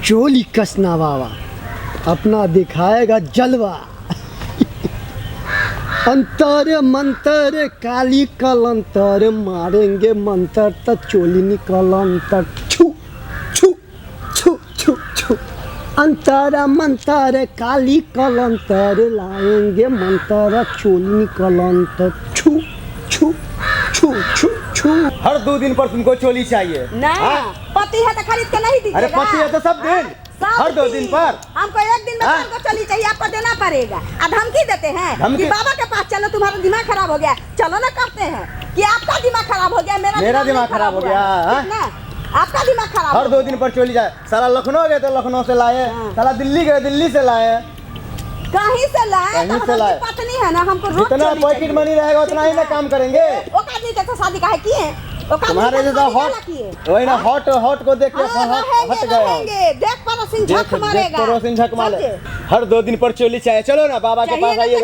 चोली कसना बाबा अपना दिखाएगा जलवा। अंतर मंतर काली कलंतर मारेंगे मंतर तक चोली निकल अंतर छू छू छू छू छू। अंतर मंतर काली कलंतर लाएंगे मंतर चोली निकल अंतर छू छू छू छू छू। हर 2 दिन पर तुमको चोली चाहिए ना पति है तो खरीद के नहीं दीजिएगा। अरे पति है तो सब दिन हर 2 दिन पर। हमको एक दिन में हमको चोली चाहिए, आपको देना पड़ेगा। अब धमकी देते हैं कि बाबा के पास चलो तुम्हारा दिमाग खराब हो गया, चलो ना कहते हैं कि आपका दिमाग खराब हो गया, मेरा दिमाग खराब हो गया ना, आपका दिमाग खराब। हर 2 दिन पर चोली जाए। साला लखनऊ गए तो लखनऊ से लाए, साला दिल्ली गए दिल्ली से लाए, कहीं से लाए। कहीं से लाए। पत्नी है ना, हमको रोज जितना पॉकेट मनी रहेगा उतना ही ना काम करेंगे। वो काजी जैसा शादी काहे किए? तुम्हारे जैसा हॉट वही ना हॉट को देख के हट गए। देख पड़ोसिन झक मारेगा, पड़ोसिन झक मारे। हर 2 दिन पर चोली चाहिए। चलो ना बाबा के पास आइए,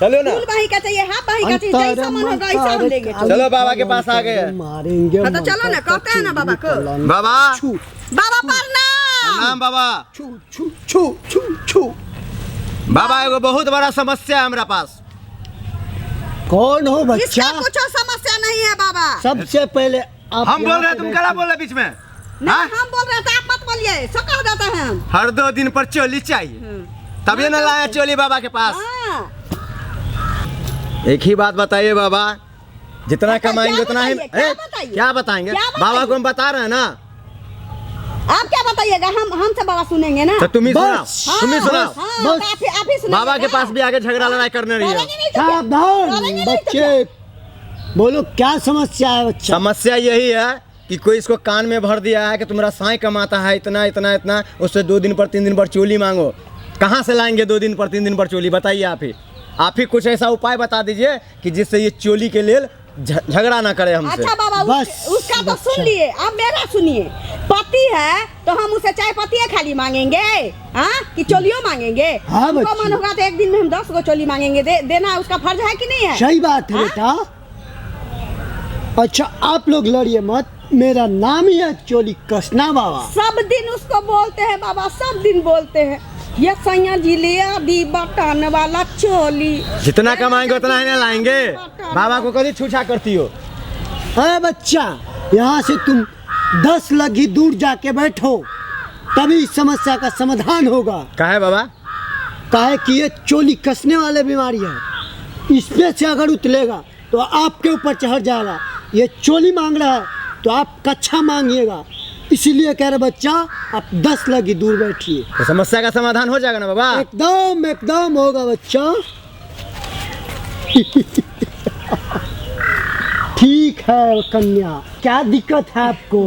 चलो ना। फुल बाही का चाहिए, हाफ बाही का चाहिए, जैसा मन होगा वैसा हम लेंगे। चलो बाबा के पास आ गए, मारेंगे तो चलो ना, कहते हैं ना बाबा को। बाबा बाबा प्रणाम। बाबा छू छू छू छू छू। बाबा एगो बहुत बड़ा समस्या है हमारा पास। कौन हो बच्चा? इसका कुछ समस्या नहीं है बाबा। सबसे पहले आप हम बोल रहे हैं, तुम क्या बोल रहे बीच में? नहीं हम बोल रहे थे, आप मत बोलिए, सका हो जाते हैं हम। हर 2 दिन पर चोली चाहिए, तभी ना लाया चोली बाबा के पास। एक ही बात बताइए बाबा, जितना कमाएंगे उतना ही। क्या बताएंगे? बाबा को हम बता रहे हैं ना। आप क्या बताइएगा? हमसे बाबा सुनेंगे ना। तो तुम ही सुनाओ, तुम ही सुनाओ। आप ही सुनाइए। बाबा के पास भी आगे झगड़ा लड़ाई करने रही है। सावधान बच्चे, बोलो क्या समस्या है बच्चा? समस्या यही है कि कोई इसको कान में भर दिया है कि तुम्हारा साई कमाता है इतना इतना इतना, उससे 2 दिन पर 3 दिन पर चोली मांगो। कहाँ से लाएंगे 2 दिन पर 3 दिन पर चोली? बताइए आप ही कुछ ऐसा उपाय बता दीजिए कि जिससे ये चोली के लिए झगड़ा ना करे हमसे। अच्छा बाबा, उसका तो सुन लिए, अब मेरा सुनिए। पति है तो हम उसे चाय पत्ती खाली मांगेंगे, हाँ कि चोलियों मांगेंगे? हाँ हमको मन होगा तो एक दिन में हम 10 गो चोली मांगेंगे। देना उसका फर्ज है कि नहीं है? सही बात है बेटा। अच्छा आप लोग लड़िए मत, मेरा नाम ही है चोली कसना बाबा। सब दिन उसको बोलते हैं बाबा, सब दिन बोलते हैं ये सैया जी ले दी बटन वाला चोली। जितना कमाएंगे उतना ही ना लाएंगे। बाबा को कभी छूछा करती हो? अरे बच्चा, यहाँ से तुम 10 लगी दूर जाके बैठो, तभी इस समस्या का समाधान होगा। काहे बाबा? काहे कि ये चोली कसने वाले बीमारी है, इसमें से अगर उतलेगा तो आपके ऊपर चढ़ जाएगा। ये चोली मांग रहा है तो आप कच्छा मांगिएगा, इसीलिए कह रहे बच्चा आप 10 लगी दूर बैठिए, तो समस्या का समाधान हो जाएगा ना बाबा? एकदम एकदम होगा बच्चा। ठीक है कन्या, क्या दिक्कत है आपको?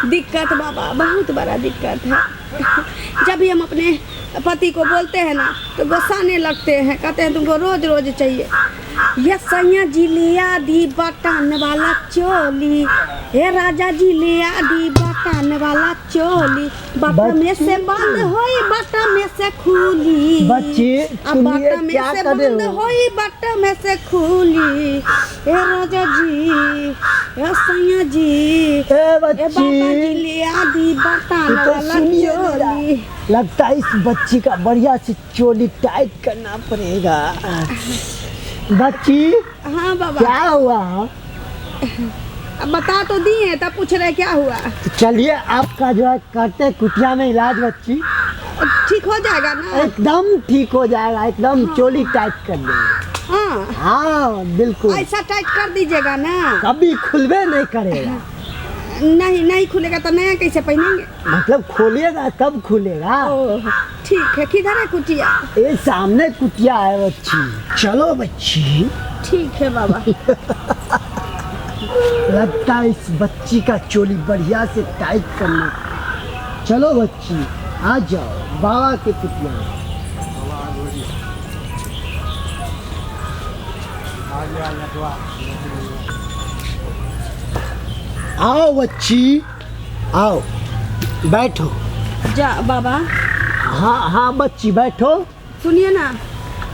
दिक्कत बाबा बहुत बड़ा दिक्कत है। जब भी हम अपने पति को बोलते हैं ना तो गुस्साने लगते हैं, कहते हैं तुमको रोज रोज चाहिए। ये सैया जी लिया दी बटन वाला चोली, हे राजा जी लिया दी बटन वाला चोली, बटन में से बंद होई बटन में से खुली। बच्चे बटन में से बंद होई बटन में से खुली, हे राजा जी, हे सैया जी, ए बाबा जी लिया दी बटन वाला चोली। लगता है इस बच्ची का बढ़िया से चोली टाइट करना पड़ेगा। बच्ची हाँ बाबा, क्या हुआ? अब बता तो दिए, तब पूछ रहे क्या हुआ। तो चलिए आपका जो है करते कुटिया में इलाज बच्ची, ठीक हो जाएगा ना? एकदम ठीक हो जाएगा, एकदम हाँ। चोली टाइट कर देंगे। हाँ हाँ बिल्कुल, ऐसा टाइट कर दीजिएगा ना, कभी खुलवे नहीं करेगा। नहीं खुलेगा तो नया कैसे पहनेंगे? मतलब खोलिएगा तब खुलेगा। ठीक है, किधर है कुटिया? ये सामने कुटिया है बच्ची, चलो बच्ची। ठीक है बाबा। लगता है इस बच्ची का चोली बढ़िया से टाइट करना। चलो बच्ची आ जाओ बाबा के कुटिया में। आओ बच्ची आओ, बैठो। जा बाबा। हाँ हाँ बच्ची बैठो। सुनिए ना,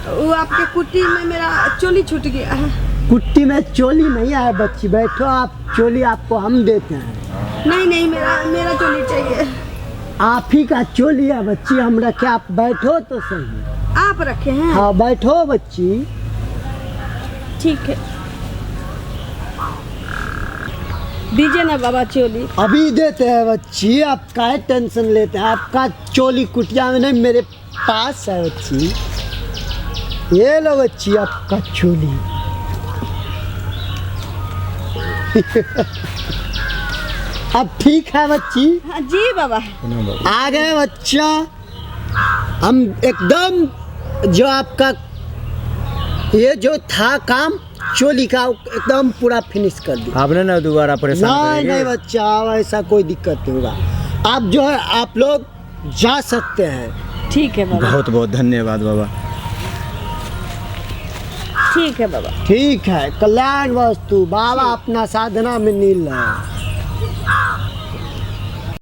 वो आपके कुट्टी में मेरा चोली छूट गया है। कुट्टी में चोली नहीं है बच्ची, बैठो आप, चोली आपको हम देते हैं। नहीं मेरा चोली चाहिए। आप ही का चोली है बच्ची, हमरा क्या आप बैठो तो सही। आप रखे हैं? हाँ बैठो बच्ची। ठीक है, दीजिए ना बाबा चोली। अभी देते हैं बच्ची, आप काहे टेंशन लेते हैं? आपका चोली कुटिया में नहीं, मेरे पास है बच्ची। ये लो बच्ची आपका चोली। अब ठीक है बच्ची? हाँ जी बाबा। आ गए बच्चा, हम एकदम जो आपका ये जो था काम चोली का एकदम पूरा फिनिश कर दिया। आपने ना दोबारा परेशान नहीं करेंगे? नहीं बच्चा, अब ऐसा कोई दिक्कत नहीं होगा। आप जो है आप लोग जा सकते हैं। ठीक है बाबा। बहुत बहुत धन्यवाद बाबा। ठीक है बाबा। ठीक है, कल्याण वस्तु बाबा अपना साधना में नील है।